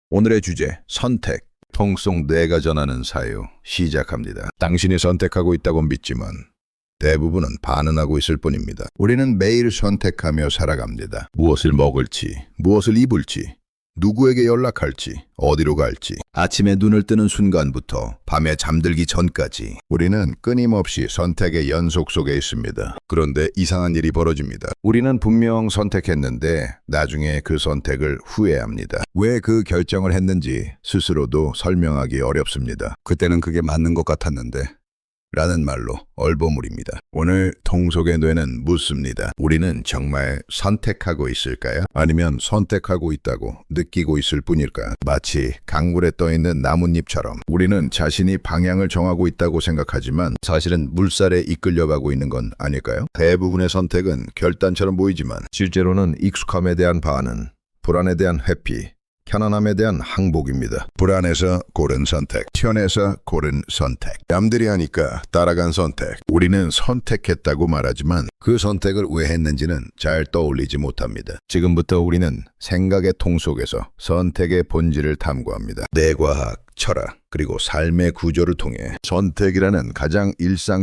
오늘의 주제, 선택. 통속 뇌가 전하는 사유, 시작합니다. 당신이 선택하고 있다고 믿지만 대부분은 반응하고 있을 뿐입니다. 우리는 매일 선택하며 살아갑니다. 무엇을 먹을지, 무엇을 입을지, 누구에게 연락할지, 어디로 갈지. 아침에 눈을 뜨는 순간부터 밤에 잠들기 전까지 우리는 끊임없이 선택의 연속 속에 있습니다. 그런데 이상한 일이 벌어집니다. 우리는 분명 선택했는데 나중에 그 선택을 후회합니다. 왜 그 결정을 했는지 스스로도 설명하기 어렵습니다. 그때는 그게 맞는 것 같았는데 라는 말로 얼버무립니다. 오늘 통속의 뇌는 묻습니다. 우리는 정말 선택하고 있을까요? 아니면 선택하고 있다고 느끼고 있을 뿐일까요? 마치 강물에 떠있는 나뭇잎처럼 우리는 자신이 방향을 정하고 있다고 생각하지만 사실은 물살에 이끌려가고 있는 건 아닐까요? 대부분의 선택은 결단처럼 보이지만 실제로는 익숙함에 대한 반응, 불안에 대한 회피, 편안함에 대한 항복입니다. 불안해서 고른 선택, 편해서 고른 선택, 남들이 하니까 따라간 선택. 우리는 선택했다고 말하지만 그 선택을 왜 했는지는 잘 떠올리지 못합니다. 지금부터 우리는 생각의 통속에서 선택의 본질을 탐구합니다. 뇌과학, 철학, 그리고 삶의 구조를 통해 선택이라는 가장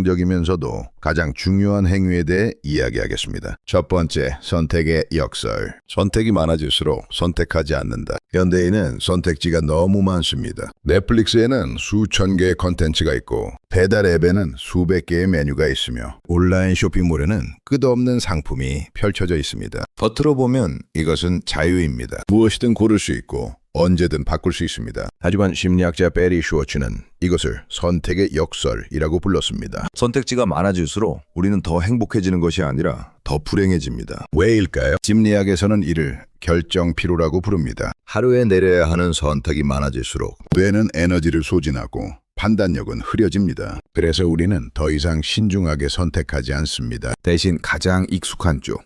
일상적이면서도 가장 중요한 행위에 대해 이야기하겠습니다. 첫 번째, 선택의 역설. 선택이 많아질수록 선택하지 않는다. 현대인은 선택지가 너무 많습니다. 넷플릭스에는 수천 개의 컨텐츠가 있고 배달 앱에는 수백 개의 메뉴가 있으며 온라인 쇼핑몰에는 끝없는 상품이 펼쳐져 있습니다. 겉으로 보면 이것은 자유입니다. 무엇이든 고를 수 있고 언제든 바꿀 수 있습니다. 하지만 심리학자 베리 슈워츠는 이것을 선택의 역설이라고 불렀습니다. 선택지가 많아질수록 우리는 더 행복해지는 것이 아니라 더 불행해집니다. 왜일까요? 심리학에서는 이를 결정 피로라고 부릅니다. 하루에 내려야 하는 선택이 많아질수록 뇌는 에너지를 소진하고 판단력은 흐려집니다. 그래서 우리는 더 이상 신중하게 선택하지 않습니다. 대신 가장 익숙한 쪽,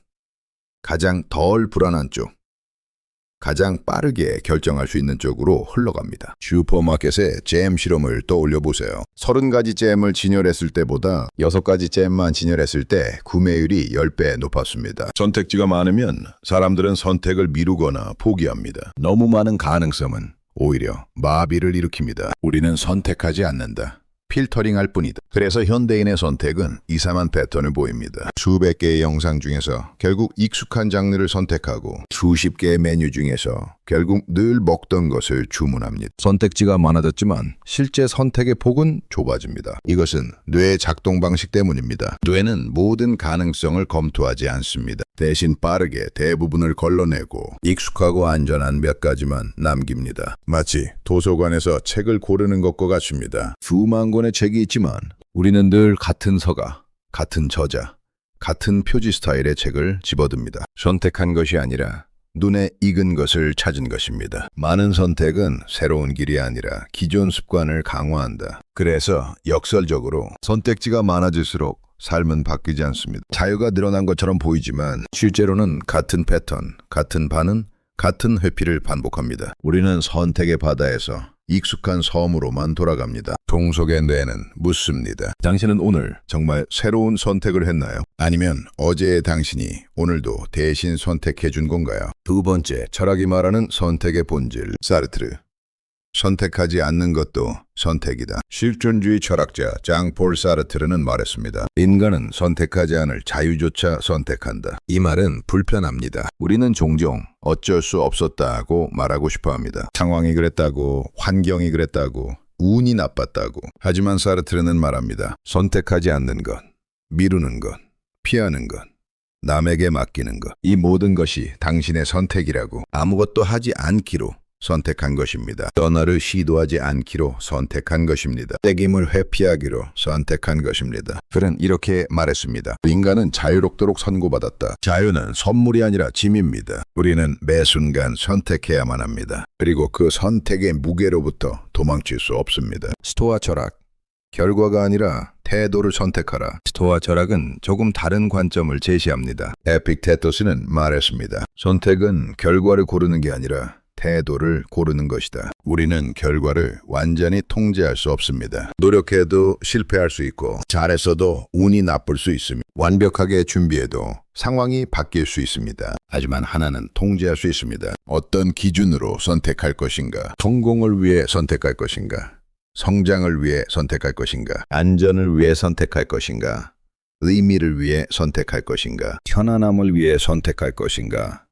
가장 덜 불안한 쪽, 가장 빠르게 결정할 수 있는 쪽으로 흘러갑니다. 슈퍼마켓의 잼 실험을 떠올려 보세요. 30가지 잼을 진열했을 때보다 6가지 잼만 진열했을 때 구매율이 10배 높았습니다. 선택지가 많으면 사람들은 선택을 미루거나 포기합니다. 너무 많은 가능성은 오히려 마비를 일으킵니다. 우리는 선택하지 않는다. 필터링할 뿐이다. 그래서 현대인의 선택은 이상한 패턴을 보입니다. 수백 개의 영상 중에서 결국 익숙한 장르를 선택하고 수십 개의 메뉴 중에서 결국 늘 먹던 것을 주문합니다. 선택지가 많아졌지만 실제 선택의 폭은 좁아집니다. 이것은 뇌의 작동 방식 때문입니다. 뇌는 모든 가능성을 검토하지 않습니다. 대신 빠르게 대부분을 걸러내고 익숙하고 안전한 몇 가지만 남깁니다. 마치 도서관에서 책을 고르는 것과 같습니다. 수만 권의 책이 있지만 우리는 늘 같은 서가, 같은 저자, 같은 표지 스타일의 책을 집어듭니다. 선택한 것이 아니라 눈에 익은 것을 찾은 것입니다. 많은 선택은 새로운 길이 아니라 기존 습관을 강화한다. 그래서 역설적으로 선택지가 많아질수록 삶은 바뀌지 않습니다. 자유가 늘어난 것처럼 보이지만 실제로는 같은 패턴, 같은 반응, 같은 회피를 반복합니다. 우리는 선택의 바다에서 익숙한 섬으로만 돌아갑니다. 통속의 뇌는 묻습니다. 당신은 오늘 정말 새로운 선택을 했나요? 아니면 어제의 당신이 오늘도 대신 선택해 준 건가요? 두 번째, 철학이 말하는 선택의 본질. 사르트르. 선택하지 않는 것도 선택이다. 실존주의 철학자 장폴 사르트르는 말했습니다. 인간은 선택하지 않을 자유조차 선택한다. 이 말은 불편합니다. 우리는 종종 어쩔 수 없었다고 말하고 싶어합니다. 상황이 그랬다고, 환경이 그랬다고, 운이 나빴다고. 하지만 사르트르는 말합니다. 선택하지 않는 것, 미루는 것, 피하는 것, 남에게 맡기는 것. 이 모든 것이 당신의 선택이라고. 아무것도 하지 않기로 선택한 것입니다. 떠나를 시도하지 않기로 선택한 것입니다. 책임을 회피하기로 선택한 것입니다. 그는 이렇게 말했습니다. 인간은 자유롭도록 선고받았다. 자유는 선물이 아니라 짐입니다. 우리는 매 순간 선택해야만 합니다. 그리고 그 선택의 무게로부터 도망칠 수 없습니다. 스토아 철학. 결과가 아니라 태도를 선택하라. 스토아 철학은 조금 다른 관점을 제시합니다. 에픽테토스는 말했습니다. 선택은 결과를 고르는 게 아니라 태도를 고르는 것이다. 우리는 결과를 완전히 통제할 수 없습니다. 노력해도 실패할 수 있고 잘했어도 운이 나쁠 수 있으며 완벽하게 준비해도 상황이 바뀔 수 있습니다. 하지만 하나는 통제할 수 있습니다. 어떤 기준으로 선택할 것인가? 성공을 위해 선택할 것인가? 성장을 위해 선택할 것인가? 안전을 위해 선택할 것인가? 의미를 위해 선택할 것인가? 편안함을 위해 선택할 것인가?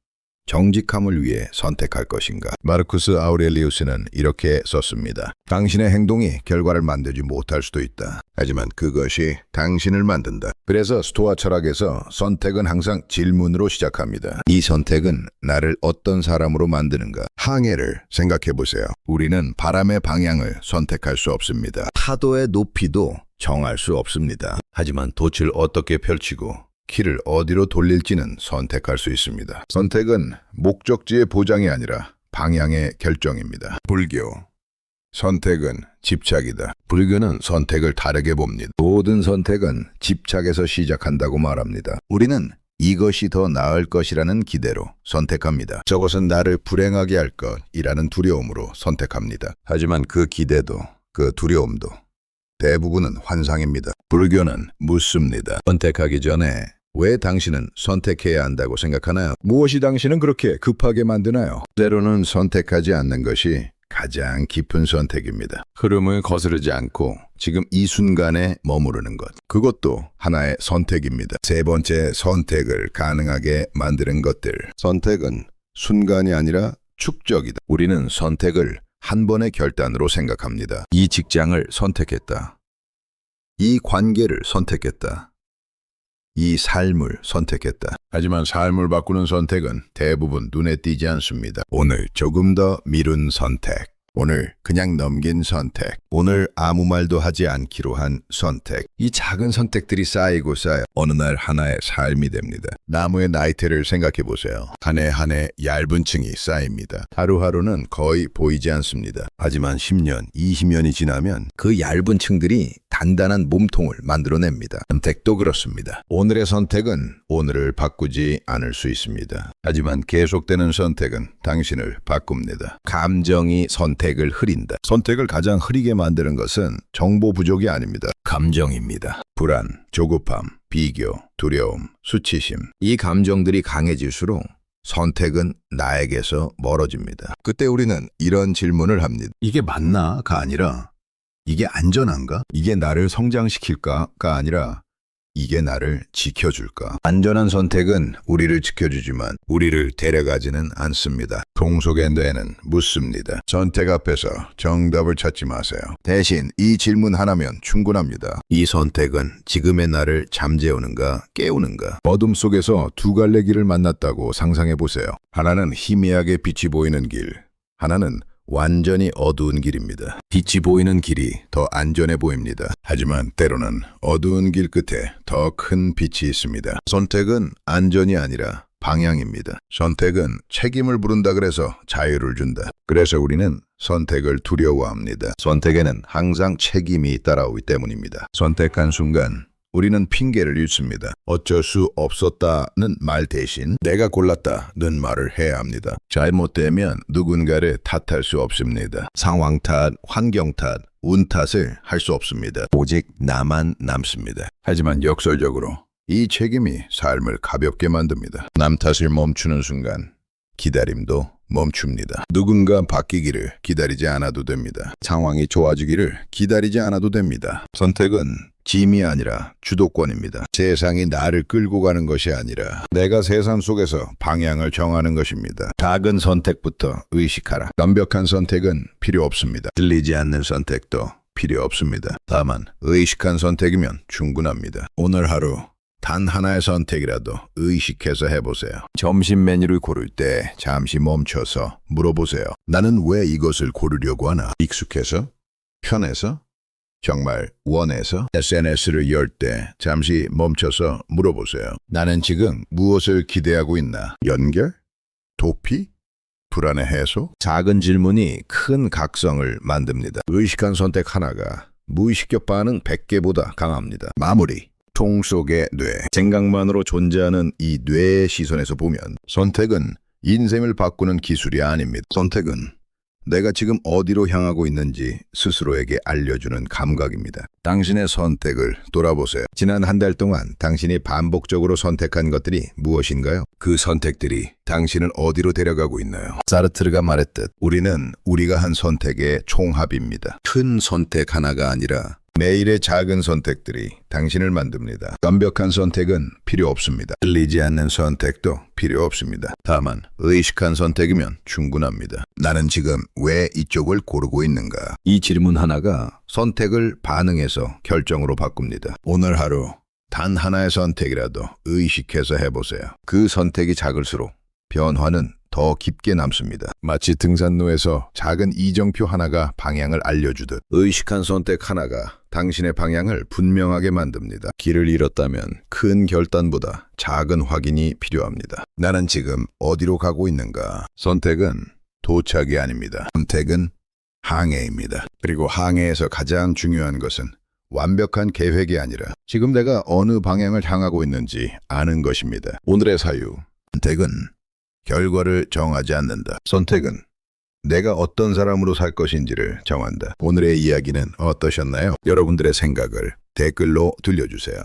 정직함을 위해 선택할 것인가? 마르쿠스 아우렐리우스는 이렇게 썼습니다. 당신의 행동이 결과를 만들지 못할 수도 있다. 하지만 그것이 당신을 만든다. 그래서 스토아 철학에서 선택은 항상 질문으로 시작합니다. 이 선택은 나를 어떤 사람으로 만드는가? 항해를 생각해 보세요. 우리는 바람의 방향을 선택할 수 없습니다. 파도의 높이도 정할 수 없습니다. 하지만 돛을 어떻게 펼치고 키를 어디로 돌릴지는 선택할 수 있습니다. 선택은 목적지의 보장이 아니라 방향의 결정입니다. 불교. 선택은 집착이다. 불교는 선택을 다르게 봅니다. 모든 선택은 집착에서 시작한다고 말합니다. 우리는 이것이 더 나을 것이라는 기대로 선택합니다. 저것은 나를 불행하게 할 것이라는 두려움으로 선택합니다. 하지만 그 기대도, 그 두려움도 대부분은 환상입니다. 불교는 묻습니다. 선택하기 전에 왜 당신은 선택해야 한다고 생각하나요? 무엇이 당신은 그렇게 급하게 만드나요? 때로는 선택하지 않는 것이 가장 깊은 선택입니다. 흐름을 거스르지 않고 지금 이 순간에 머무르는 것. 그것도 하나의 선택입니다. 세 번째, 선택을 가능하게 만드는 것들. 선택은 순간이 아니라 축적이다. 우리는 선택을 한 번의 결단으로 생각합니다. 이 직장을 선택했다. 이 관계를 선택했다. 이 삶을 선택했다. 하지만 삶을 바꾸는 선택은 대부분 눈에 띄지 않습니다. 오늘 조금 더 미룬 선택. 오늘 그냥 넘긴 선택. 오늘 아무 말도 하지 않기로 한 선택. 이 작은 선택들이 쌓이고 쌓여 어느 날 하나의 삶이 됩니다. 나무의 나이테를 생각해 보세요. 한 해 한 해 얇은 층이 쌓입니다. 하루하루는 거의 보이지 않습니다. 하지만 10년, 20년이 지나면 그 얇은 층들이 단단한 몸통을 만들어냅니다. 선택도 그렇습니다. 오늘의 선택은 오늘을 바꾸지 않을 수 있습니다. 하지만 계속되는 선택은 당신을 바꿉니다. 감정이 선택을 흐린다. 선택을 가장 흐리게 만드는 것은 정보 부족이 아닙니다. 감정입니다. 불안, 조급함, 비교, 두려움, 수치심. 이 감정들이 강해질수록 선택은 나에게서 멀어집니다. 그때 우리는 이런 질문을 합니다. 이게 맞나?가 아니라 이게 안전한가? 이게 나를 성장시킬까?가 아니라 이게 나를 지켜줄까? 안전한 선택은 우리를 지켜주지만 우리를 데려가지는 않습니다. 종속의 뇌는 묻습니다. 선택 앞에서 정답을 찾지 마세요. 대신 이 질문 하나면 충분합니다. 이 선택은 지금의 나를 잠재우는가 깨우는가? 어둠 속에서 두 갈래 길을 만났다고 상상해 보세요. 하나는 희미하게 빛이 보이는 길, 하나는 완전히 어두운 길입니다. 빛이 보이는 길이 더 안전해 보입니다. 하지만 때로는 어두운 길 끝에 더 큰 빛이 있습니다. 선택은 안전이 아니라 방향입니다. 선택은 책임을 부른다 그래서 자유를 준다. 그래서 우리는 선택을 두려워합니다. 선택에는 항상 책임이 따라오기 때문입니다. 선택한 순간 우리는 핑계를 잃습니다. 어쩔 수 없었다는 말 대신 내가 골랐다는 말을 해야 합니다. 잘못되면 누군가를 탓할 수 없습니다. 상황 탓, 환경 탓, 운 탓을 할 수 없습니다. 오직 나만 남습니다. 하지만 역설적으로 이 책임이 삶을 가볍게 만듭니다. 남 탓을 멈추는 순간 기다림도 멈춥니다. 누군가 바뀌기를 기다리지 않아도 됩니다. 상황이 좋아지기를 기다리지 않아도 됩니다. 선택은 짐이 아니라 주도권입니다. 세상이 나를 끌고 가는 것이 아니라 내가 세상 속에서 방향을 정하는 것입니다. 작은 선택부터 의식하라. 완벽한 선택은 필요 없습니다. 들리지 않는 선택도 필요 없습니다. 다만 의식한 선택이면 충분합니다. 오늘 하루 단 하나의 선택이라도 의식해서 해보세요. 점심 메뉴를 고를 때 잠시 멈춰서 물어보세요. 나는 왜 이것을 고르려고 하나? 익숙해서? 편해서? 정말 원해서? SNS를 열 때 잠시 멈춰서 물어보세요. 나는 지금 무엇을 기대하고 있나? 연결? 도피? 불안의 해소? 작은 질문이 큰 각성을 만듭니다. 의식한 선택 하나가 무의식적 반응 100개보다 강합니다. 마무리. 총 속의 뇌. 생각만으로 존재하는 이 뇌의 시선에서 보면 선택은 인생을 바꾸는 기술이 아닙니다. 선택은 내가 지금 어디로 향하고 있는지 스스로에게 알려주는 감각입니다. 당신의 선택을 돌아보세요. 지난 한 달 동안 당신이 반복적으로 선택한 것들이 무엇인가요? 그 선택들이 당신을 어디로 데려가고 있나요? 사르트르가 말했듯 우리는 우리가 한 선택의 총합입니다. 큰 선택 하나가 아니라 매일의 작은 선택들이 당신을 만듭니다. 완벽한 선택은 필요 없습니다. 틀리지 않는 선택도 필요 없습니다. 다만 의식한 선택이면 충분합니다. 나는 지금 왜 이쪽을 고르고 있는가? 이 질문 하나가 선택을 반응해서 결정으로 바꿉니다. 오늘 하루 단 하나의 선택이라도 의식해서 해보세요. 그 선택이 작을수록 변화는 더 깊게 남습니다. 마치 등산로에서 작은 이정표 하나가 방향을 알려주듯 의식한 선택 하나가 당신의 방향을 분명하게 만듭니다. 길을 잃었다면 큰 결단보다 작은 확인이 필요합니다. 나는 지금 어디로 가고 있는가? 선택은 도착이 아닙니다. 선택은 항해입니다. 그리고 항해에서 가장 중요한 것은 완벽한 계획이 아니라 지금 내가 어느 방향을 향하고 있는지 아는 것입니다. 오늘의 사유, 선택은 결과를 정하지 않는다. 선택은 내가 어떤 사람으로 살 것인지를 정한다. 오늘의 이야기는 어떠셨나요? 여러분들의 생각을 댓글로 들려주세요.